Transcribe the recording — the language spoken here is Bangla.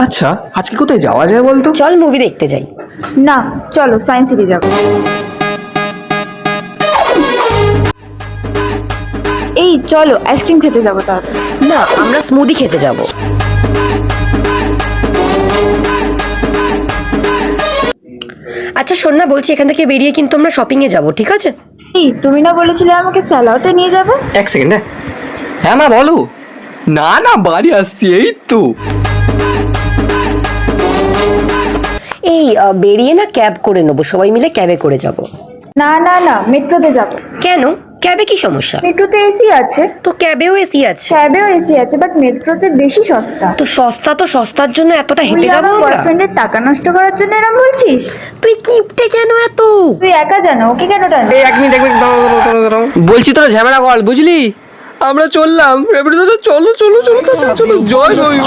আচ্ছা আজকে কোথায় যাওয়া যায় বলতো? চল মুভি দেখতে যাই। না চলো সায়েন্স সিটি যাবো। এই চলো আইসক্রিম খেতে যাবো তাহলে। না, আমরা স্মুদি খেতে যাব। আচ্ছা শোন না, বলছি এখান থেকে বেরিয়ে কিন্তু আমরা শপিং এ যাব, ঠিক আছে? এই তুমি না বলেছিলে আমাকে স্যালাওতে নিয়ে যাবে? এক সেকেন্ড। হ্যাঁ মা বলো। না না বাড়ি আসছি এই তো। এই বেরিয়ে না ক্যাব করে নেবো, সবাই মিলে ক্যাবে করে যাব। না না না মেট্রোতে যাবো। কেন? ক্যাবে কি সমস্যা? মেট্রোতে এসি আছে, তো ক্যাবেও এসি আছে। ক্যাবেও এসি আছে, বাট মেট্রোতে বেশি সস্তা। তো সস্তার জন্য এতটা তুই হেঁটে যাবো আমার আমরা? বয়ফ্রেন্ডের টাকা নষ্ট করার জন্য এরকম বলছিস? তুই কিপটে কেন এত? তুই একা জানো, ওকে কেন টান? এই এক মিনিট দাঁড়াও। বলছি তোরা ঝামেলা কর বুঝলি। আমরা চললাম এবারে দাদা চলো চলো চলো চলো চলো জয় জয়।